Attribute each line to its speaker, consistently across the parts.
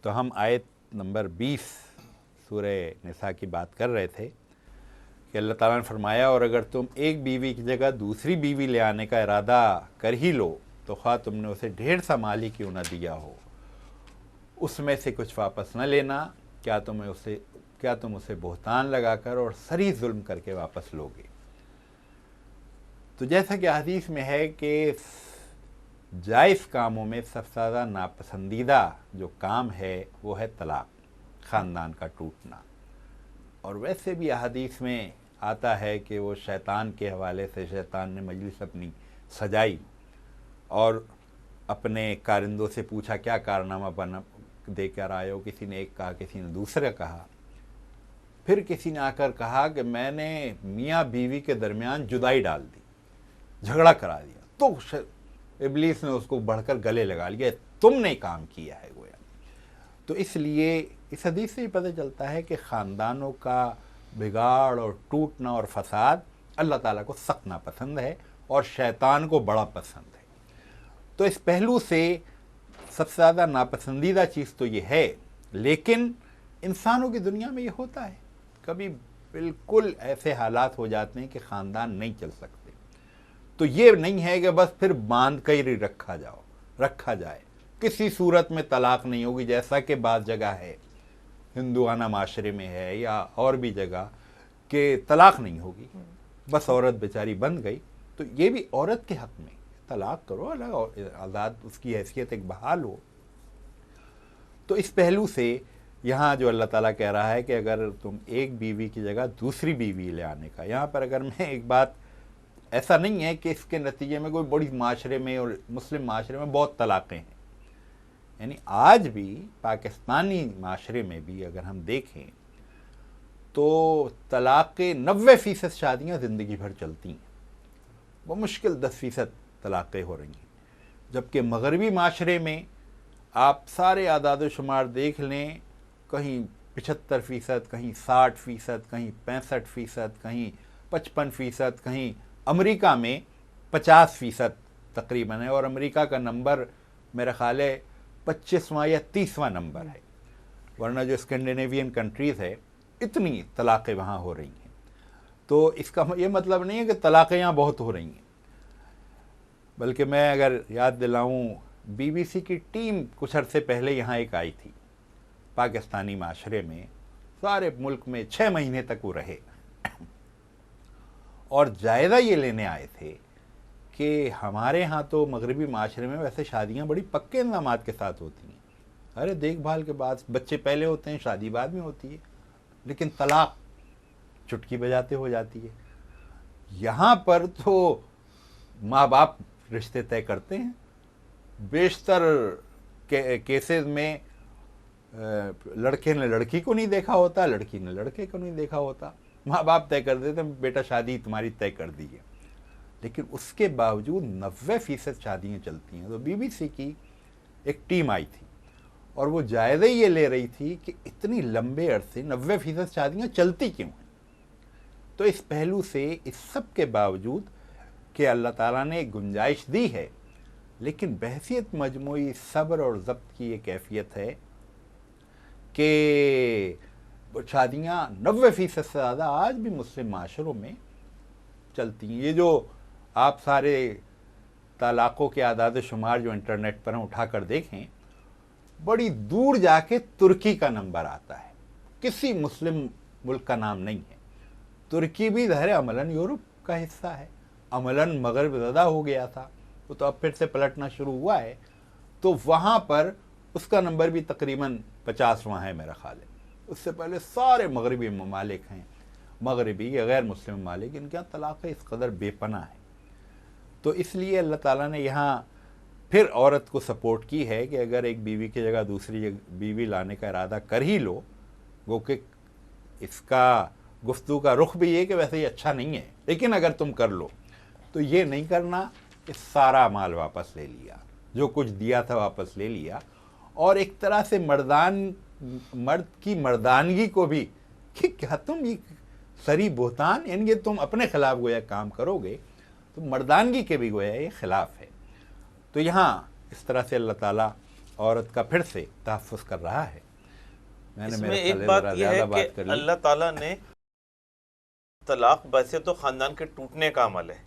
Speaker 1: تو ہم آیت نمبر 20 سورہ نساء کی بات کر رہے تھے کہ اللہ تعالیٰ نے فرمایا اور اگر تم ایک بیوی کی جگہ دوسری بیوی لے آنے کا ارادہ کر ہی لو تو خواہ تم نے اسے ڈھیر سا مال ہی کیوں نہ دیا ہو، اس میں سے کچھ واپس نہ لینا، کیا تم اسے بہتان لگا کر اور صریح ظلم کر کے واپس لوگے۔ تو جیسا کہ حدیث میں ہے کہ جائز کاموں میں سب سے زیادہ ناپسندیدہ جو کام ہے وہ ہے طلاق، خاندان کا ٹوٹنا۔ اور ویسے بھی احادیث میں آتا ہے کہ وہ شیطان کے حوالے سے شیطان نے مجلس اپنی سجائی اور اپنے کارندوں سے پوچھا کیا کارنامہ بنا دے کر آئے ہو، کسی نے ایک کہا، کسی نے دوسرا کہا، پھر کسی نے آ کر کہا کہ میں نے میاں بیوی کے درمیان جدائی ڈال دی، جھگڑا کرا دیا، تو ابلیس نے اس کو بڑھ کر گلے لگا لیا، تم نے کام کیا ہے گویا۔ تو اس لیے اس حدیث سے ہی پتہ چلتا ہے کہ خاندانوں کا بگاڑ اور ٹوٹنا اور فساد اللہ تعالیٰ کو سخت ناپسند ہے اور شیطان کو بڑا پسند ہے۔ تو اس پہلو سے سب سے زیادہ ناپسندیدہ چیز تو یہ ہے، لیکن انسانوں کی دنیا میں یہ ہوتا ہے، کبھی بالکل ایسے حالات ہو جاتے ہیں کہ خاندان نہیں چل سکتے، تو یہ نہیں ہے کہ بس پھر باندھ کر ہی رکھا جائے، کسی صورت میں طلاق نہیں ہوگی، جیسا کہ بعض جگہ ہے، ہندوانہ معاشرے میں ہے یا اور بھی جگہ کہ طلاق نہیں ہوگی، بس عورت بیچاری بن گئی۔ تو یہ بھی عورت کے حق میں طلاق کرو، آزاد اس کی حیثیت ایک بحال ہو۔ تو اس پہلو سے یہاں جو اللہ تعالیٰ کہہ رہا ہے کہ اگر تم ایک بیوی کی جگہ دوسری بیوی لے آنے کا، یہاں پر اگر میں ایک بات، ایسا نہیں ہے کہ اس کے نتیجے میں کوئی بڑی معاشرے میں اور مسلم معاشرے میں بہت طلاقیں ہیں، یعنی آج بھی پاکستانی معاشرے میں بھی اگر ہم دیکھیں تو طلاق کے 90% شادیاں زندگی بھر چلتی ہیں، وہ مشکل 10% طلاقیں ہو رہی ہیں، جبکہ مغربی معاشرے میں آپ سارے اعداد و شمار دیکھ لیں، کہیں 75%، کہیں 60%، کہیں 65%، کہیں 55%، کہیں امریکہ میں 50% تقریباً ہے، اور امریکہ کا نمبر میرا خیال ہے 25واں یا 30واں نمبر ہے، ورنہ جو اسکینڈینیوین کنٹریز ہے اتنی طلاقیں وہاں ہو رہی ہیں۔ تو اس کا یہ مطلب نہیں ہے کہ طلاقیں یہاں بہت ہو رہی ہیں، بلکہ میں اگر یاد دلاؤں، بی بی سی کی ٹیم کچھ عرصے پہلے یہاں ایک آئی تھی پاکستانی معاشرے میں، سارے ملک میں 6 مہینے تک وہ رہے اور جائزہ یہ لینے آئے تھے کہ ہمارے ہاں تو مغربی معاشرے میں ویسے شادیاں بڑی پکے انتظامات کے ساتھ ہوتی ہیں، ارے دیکھ بھال کے بعد بچے پہلے ہوتے ہیں، شادی بعد میں ہوتی ہے، لیکن طلاق چٹکی بجاتے ہو جاتی ہے۔ یہاں پر تو ماں باپ رشتے طے کرتے ہیں، بیشتر کیسز میں لڑکے نے لڑکی کو نہیں دیکھا ہوتا، لڑکی نے لڑکے کو نہیں دیکھا ہوتا، ماں باپ طے کر دیتے ہیں بیٹا شادی تمہاری طے کر دی ہے، لیکن اس کے باوجود 90% شادیاں چلتی ہیں۔ تو بی بی سی کی ایک ٹیم آئی تھی اور وہ جائزہ یہ لے رہی تھی کہ اتنی لمبے عرصے 90% شادیاں چلتی کیوں ہیں۔ تو اس پہلو سے اس سب کے باوجود کہ اللہ تعالیٰ نے گنجائش دی ہے، لیکن بحیثیت مجموعی صبر اور ضبط کی یہ کیفیت ہے کہ شادیاں 90% سے زیادہ آج بھی مسلم معاشروں میں چلتی ہیں۔ یہ جو آپ سارے طلاقوں کے اعداد و شمار جو انٹرنیٹ پر اٹھا کر دیکھیں، بڑی دور جا کے ترکی کا نمبر آتا ہے، کسی مسلم ملک کا نام نہیں ہے۔ ترکی بھی ظاہر عملاً یورپ کا حصہ ہے، عملاً مغرب زدہ ہو گیا تھا، وہ تو اب پھر سے پلٹنا شروع ہوا ہے، تو وہاں پر اس کا نمبر بھی تقریباً 50واں ہے میرا خیال ہے۔ اس سے پہلے سارے مغربی ممالک ہیں، مغربی یا غیر مسلم ممالک، ان کے یہاں طلاق اس قدر بے پناہ ہے۔ تو اس لیے اللہ تعالیٰ نے یہاں پھر عورت کو سپورٹ کی ہے کہ اگر ایک بیوی کی جگہ دوسری بیوی لانے کا ارادہ کر ہی لو، وہ کہ اس کا گفتگو کا رخ بھی یہ کہ ویسے یہ اچھا نہیں ہے، لیکن اگر تم کر لو تو یہ نہیں کرنا کہ سارا مال واپس لے لیا، جو کچھ دیا تھا واپس لے لیا، اور ایک طرح سے مرد کی مردانگی کو بھی کہ کیا تم یہ سری بہتان، یعنی یہ تم اپنے خلاف گویا کام کرو گے تو مردانگی کے بھی گویا یہ خلاف ہے۔ تو یہاں اس طرح سے اللہ تعالیٰ عورت کا پھر سے تحفظ کر رہا ہے. میں نے
Speaker 2: اس میں
Speaker 1: میرے
Speaker 2: ایک
Speaker 1: خیال
Speaker 2: بات
Speaker 1: ذرا
Speaker 2: یہ ہے
Speaker 1: زیادہ
Speaker 2: کہ
Speaker 1: بات کر لی.
Speaker 2: اللہ تعالیٰ نے طلاق ویسے تو خاندان کے ٹوٹنے کا عمل ہے،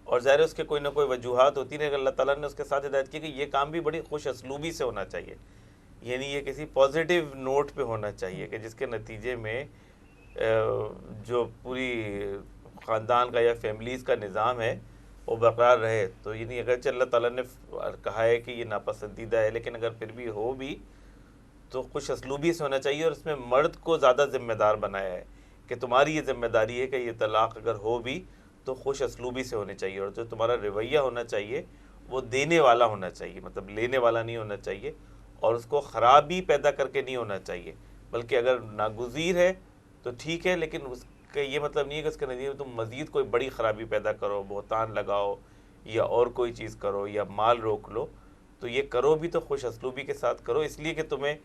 Speaker 2: اور ظاہر ہے اس کے کوئی نہ کوئی وجوہات ہوتی ہیں، اللہ تعالیٰ نے اس کے ساتھ ہدایت کی کہ یہ کام بھی بڑی خوش اسلوبی سے ہونا چاہیے، یعنی یہ کسی پازیٹیو نوٹ پہ ہونا چاہیے کہ جس کے نتیجے میں جو پوری خاندان کا یا فیملیز کا نظام ہے وہ برقرار رہے. تو یعنی اگرچہ اللہ تعالیٰ نے کہا ہے کہ یہ ناپسندیدہ ہے، لیکن اگر پھر بھی ہو بھی تو خوش اسلوبی سے ہونا چاہیے، اور اس میں مرد کو زیادہ ذمہ دار بنایا ہے کہ تمہاری یہ ذمہ داری ہے کہ یہ طلاق اگر ہو بھی تو خوش اسلوبی سے ہونی چاہیے، اور جو تمہارا رویہ ہونا چاہیے وہ دینے والا ہونا چاہیے، مطلب لینے والا نہیں ہونا چاہیے، اور اس کو خرابی پیدا کر کے نہیں ہونا چاہیے، بلکہ اگر ناگزیر ہے تو ٹھیک ہے، لیکن اس کا یہ مطلب نہیں ہے کہ اس کے نتیجے میں تم مزید کوئی بڑی خرابی پیدا کرو، بہتان لگاؤ یا اور کوئی چیز کرو یا مال روک لو. تو یہ کرو بھی تو خوش اسلوبی کے ساتھ کرو، اس لیے کہ تمہیں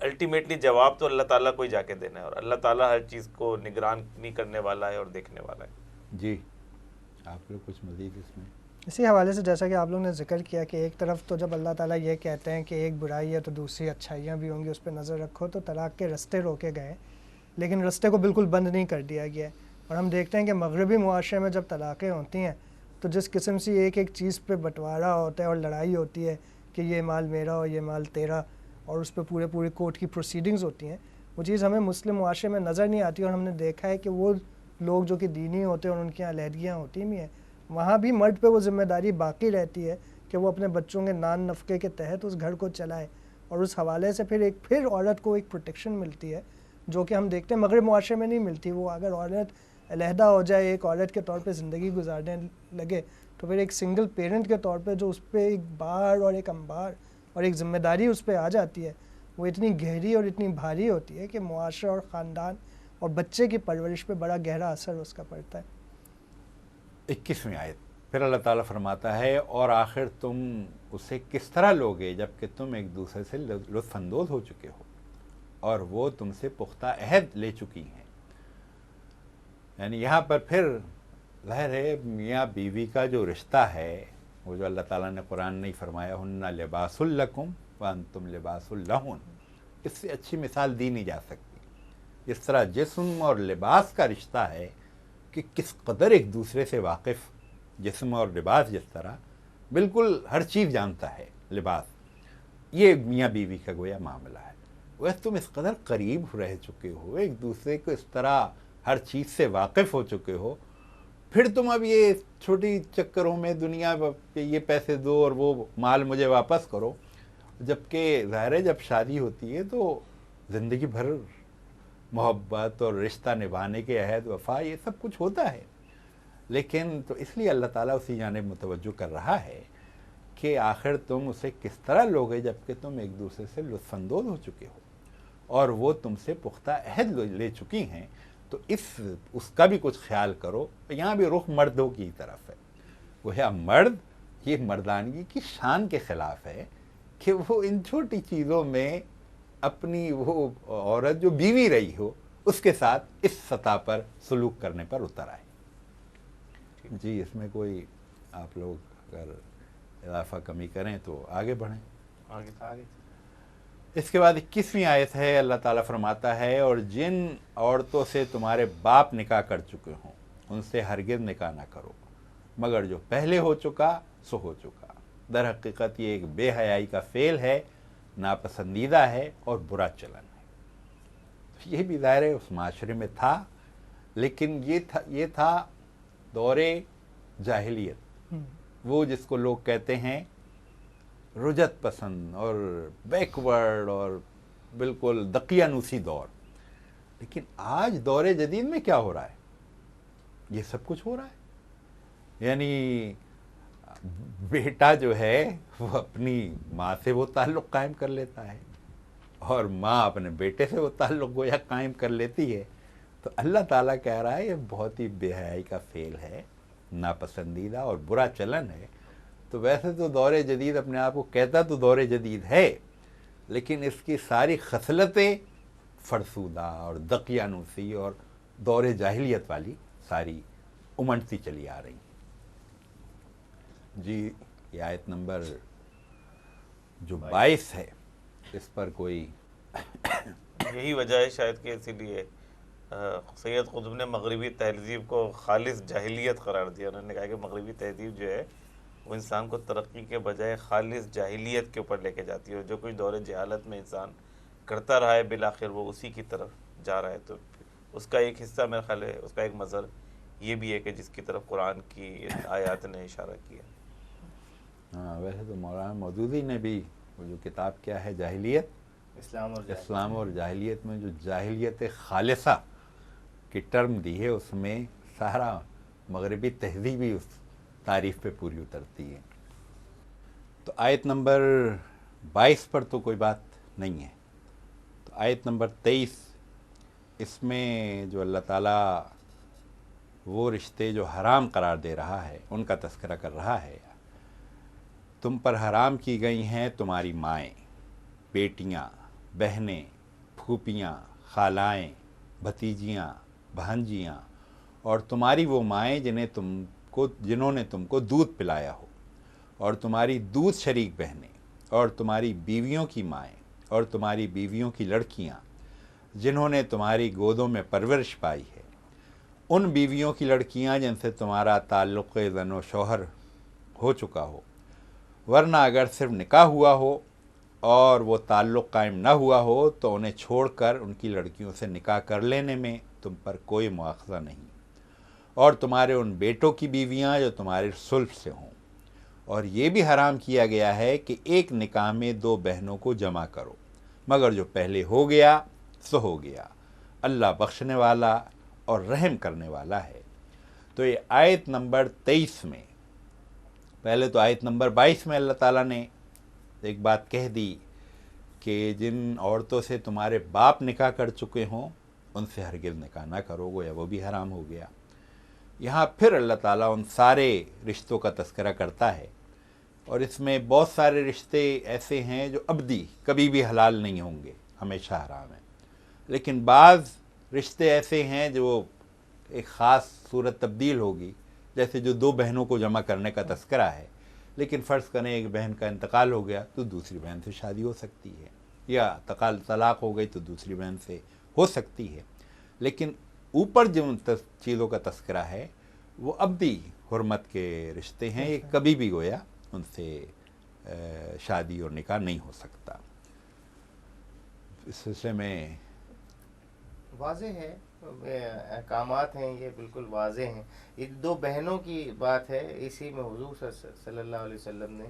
Speaker 2: الٹیمیٹلی جواب تو اللہ تعالیٰ کو ہی جا کے دینا ہے، اور اللہ تعالیٰ ہر چیز کو نگرانی کرنے والا ہے اور دیکھنے والا ہے.
Speaker 1: جی آپ لوگ کچھ مزید اس میں؟
Speaker 3: اسی حوالے سے جیسا کہ آپ لوگ نے ذکر کیا کہ ایک طرف تو جب اللہ تعالیٰ یہ کہتے ہیں کہ ایک برائی ہے تو دوسری اچھائیاں بھی ہوں گی، اس پہ نظر رکھو، تو طلاق کے رستے روکے گئے، لیکن رستے کو بالکل بند نہیں کر دیا گیا ہے. اور ہم دیکھتے ہیں کہ مغربی معاشرے میں جب طلاقیں ہوتی ہیں تو جس قسم سے ایک ایک چیز پہ بٹوارا ہوتا ہے اور لڑائی ہوتی ہے کہ یہ مال میرا اور یہ مال تیرا، اور اس پہ پورے کورٹ کی پروسیڈنگز ہوتی ہیں، وہ چیز ہمیں مسلم معاشرے میں نظر نہیں آتی. اور ہم نے دیکھا ہے کہ وہ لوگ جو کہ دینی ہوتے ہیں اور ان کی علیحدگیاں ہوتی بھی ہیں، وہاں بھی مرد پہ وہ ذمہ داری باقی رہتی ہے کہ وہ اپنے بچوں کے نان نفقے کے تحت اس گھر کو چلائے. اور اس حوالے سے پھر عورت کو ایک پروٹیکشن ملتی ہے جو کہ ہم دیکھتے ہیں مغرب معاشرے میں نہیں ملتی. وہ اگر عورت علیحدہ ہو جائے، ایک عورت کے طور پہ زندگی گزارنے لگے، تو پھر ایک سنگل پیرنٹ کے طور پہ جو اس پہ ایک بار اور ایک انبار اور ایک ذمہ داری اس پہ آ جاتی ہے، وہ اتنی گہری اور اتنی بھاری ہوتی ہے کہ معاشرہ اور خاندان اور بچے کی پرورش پہ بڑا گہرا اثر اس کا پڑتا ہے.
Speaker 1: 21ویں آیت پھر اللہ تعالیٰ فرماتا ہے اور آخر تم اسے کس طرح لوگے جب کہ تم ایک دوسرے سے لطف اندوز ہو چکے ہو اور وہ تم سے پختہ عہد لے چکی ہیں. یعنی یہاں پر پھر ظاہر ہے میاں بیوی کا جو رشتہ ہے وہ جو اللہ تعالیٰ نے قرآن نہیں فرمایا ہن لباس لکم وانتم لباس لہن، اس سے اچھی مثال دی نہیں جا سکتی. اس طرح جسم اور لباس کا رشتہ ہے کہ کس قدر ایک دوسرے سے واقف، جسم اور لباس جس طرح بالکل ہر چیز جانتا ہے لباس، یہ میاں بیوی کا گویا معاملہ ہے. ویسے تم اس قدر قریب رہ چکے ہو، ایک دوسرے کو اس طرح ہر چیز سے واقف ہو چکے ہو، پھر تم اب یہ چھوٹی چکروں میں دنیا کہ یہ پیسے دو اور وہ مال مجھے واپس کرو، جبکہ ظاہر ہے جب شادی ہوتی ہے تو زندگی بھر محبت اور رشتہ نبھانے کے عہد وفا یہ سب کچھ ہوتا ہے. لیکن تو اس لیے اللہ تعالیٰ اسی جانب متوجہ کر رہا ہے کہ آخر تم اسے کس طرح لوگے جب کہ تم ایک دوسرے سے لطف اندوز ہو چکے ہو اور وہ تم سے پختہ عہد لے چکی ہیں. تو اس کا بھی کچھ خیال کرو. یہاں بھی رخ مردوں کی طرف ہے، گویا مرد یہ مردانگی کی شان کے خلاف ہے کہ وہ ان چھوٹی چیزوں میں اپنی وہ عورت جو بیوی رہی ہو اس کے ساتھ اس سطح پر سلوک کرنے پر اتر آئے. جی اس میں کوئی آپ لوگ اگر اضافہ کمی کریں تو آگے بڑھیں.
Speaker 2: آگے
Speaker 1: اس کے بعد 21ویں آیت ہے، اللہ تعالیٰ فرماتا ہے اور جن عورتوں سے تمہارے باپ نکاح کر چکے ہوں ان سے ہرگز نکاح نہ کرو مگر جو پہلے ہو چکا سو ہو چکا. در حقیقت یہ ایک بے حیائی کا فعل ہے، ناپسندیدہ ہے اور برا چلن ہے. یہ بھی ظاہر ہے اس معاشرے میں تھا، لیکن یہ تھا دور جاہلیت، وہ جس کو لوگ کہتے ہیں رجت پسند اور بیکورڈ اور بالکل دقیانوسی دور. لیکن آج دور جدید میں کیا ہو رہا ہے؟ یہ سب کچھ ہو رہا ہے. یعنی بیٹا جو ہے وہ اپنی ماں سے وہ تعلق قائم کر لیتا ہے اور ماں اپنے بیٹے سے وہ تعلق گویا قائم کر لیتی ہے. تو اللہ تعالیٰ کہہ رہا ہے یہ بہت ہی بے حیائی کا فعل ہے، ناپسندیدہ اور برا چلن ہے. تو ویسے تو دور جدید اپنے آپ کو کہتا تو دور جدید ہے، لیکن اس کی ساری خصلتیں فرسودہ اور دقیانوسی اور دور جاہلیت والی ساری امنڈتی چلی آ رہی ہیں. جی یہ آیت نمبر جو 22 ہے اس پر کوئی
Speaker 2: یہی وجہ ہے شاید کہ اسی لیے سید قطب نے مغربی تہذیب کو خالص جاہلیت قرار دیا. انہوں نے کہا کہ مغربی تہذیب جو ہے وہ انسان کو ترقی کے بجائے خالص جاہلیت کے اوپر لے کے جاتی ہے, اور جو کچھ دور جہالت میں انسان کرتا رہا ہے بالآخر وہ اسی کی طرف جا رہا ہے. تو اس کا ایک حصہ میرا خیال ہے, اس کا ایک مظہر یہ بھی ہے کہ جس کی طرف قرآن کی آیات نے اشارہ کیا.
Speaker 1: ہاں ویسے تو مولانا مودودی نے بھی وہ جو کتاب کیا ہے جاہلیت اسلام اور جاہلیت میں جو جاہلیت خالصہ کی ٹرم دی ہے اس میں سارا مغربی تہذیب ہی اس تعریف پہ پوری اترتی ہے. تو آیت نمبر 22 پر تو کوئی بات نہیں ہے. تو آیت نمبر 23 اس میں جو اللہ تعالیٰ وہ رشتے جو حرام قرار دے رہا ہے ان کا تذکرہ کر رہا ہے. تم پر حرام کی گئی ہیں تمہاری مائیں, بیٹیاں, بہنیں, پھوپھیاں, خالائیں, بھتیجیاں, بھانجیاں, اور تمہاری وہ مائیں جنہوں نے تم کو دودھ پلایا ہو, اور تمہاری دودھ شریک بہنیں, اور تمہاری بیویوں کی مائیں, اور تمہاری بیویوں کی لڑکیاں جنہوں نے تمہاری گودوں میں پرورش پائی ہے, ان بیویوں کی لڑکیاں جن سے تمہارا تعلق زن و شوہر ہو چکا ہو, ورنہ اگر صرف نکاح ہوا ہو اور وہ تعلق قائم نہ ہوا ہو تو انہیں چھوڑ کر ان کی لڑکیوں سے نکاح کر لینے میں تم پر کوئی مواخذہ نہیں. اور تمہارے ان بیٹوں کی بیویاں جو تمہارے صلب سے ہوں, اور یہ بھی حرام کیا گیا ہے کہ ایک نکاح میں 2 بہنوں کو جمع کرو, مگر جو پہلے ہو گیا سو ہو گیا, اللہ بخشنے والا اور رحم کرنے والا ہے. تو یہ آیت نمبر 23 میں, پہلے تو آیت نمبر 22 میں اللہ تعالیٰ نے ایک بات کہہ دی کہ جن عورتوں سے تمہارے باپ نکاح کر چکے ہوں ان سے ہرگز نکاح نہ کرو, گویا وہ بھی حرام ہو گیا. یہاں پھر اللہ تعالیٰ ان سارے رشتوں کا تذکرہ کرتا ہے, اور اس میں بہت سارے رشتے ایسے ہیں جو ابدی کبھی بھی حلال نہیں ہوں گے, ہمیشہ حرام ہیں. لیکن بعض رشتے ایسے ہیں جو ایک خاص صورت تبدیل ہوگی, جیسے جو 2 بہنوں کو جمع کرنے کا تذکرہ ہے, لیکن فرض کریں ایک بہن کا انتقال ہو گیا تو دوسری بہن سے شادی ہو سکتی ہے, یا طلاق ہو گئی تو دوسری بہن سے ہو سکتی ہے. لیکن اوپر جو چیزوں کا تذکرہ ہے وہ ابدی حرمت کے رشتے ہیں, یہ کبھی بھی گویا ان سے شادی اور نکاح نہیں ہو سکتا. اس سلسلے میں
Speaker 4: واضح ہے, احکامات ہیں یہ بالکل واضح ہیں. یہ 2 بہنوں کی بات ہے, اسی میں حضور صلی اللہ علیہ وسلم نے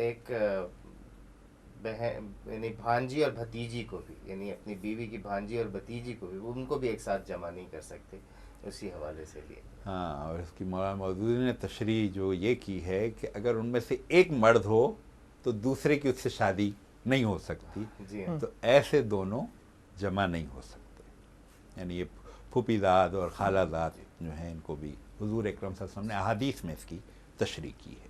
Speaker 4: ایک بہن یعنی بھانجی اور بھتیجی کو بھی, یعنی اپنی بیوی کی بھانجی اور بھتیجی کو بھی, ان کو بھی ایک ساتھ جمع نہیں کر سکتے, اسی حوالے سے بھی.
Speaker 1: ہاں, اور اس کی مولانا مودودی نے تشریح جو یہ کی ہے کہ اگر ان میں سے ایک مرد ہو تو دوسرے کی اس سے شادی نہیں ہو سکتی,
Speaker 4: جی
Speaker 1: تو ایسے دونوں جمع نہیں ہو سکتے. یعنی یہ پھوپھی زاد اور خالہ زاد جو ہیں ان کو بھی حضور اکرم صلی اللہ علیہ وسلم نے احادیث میں اس کی تشریح کی ہے.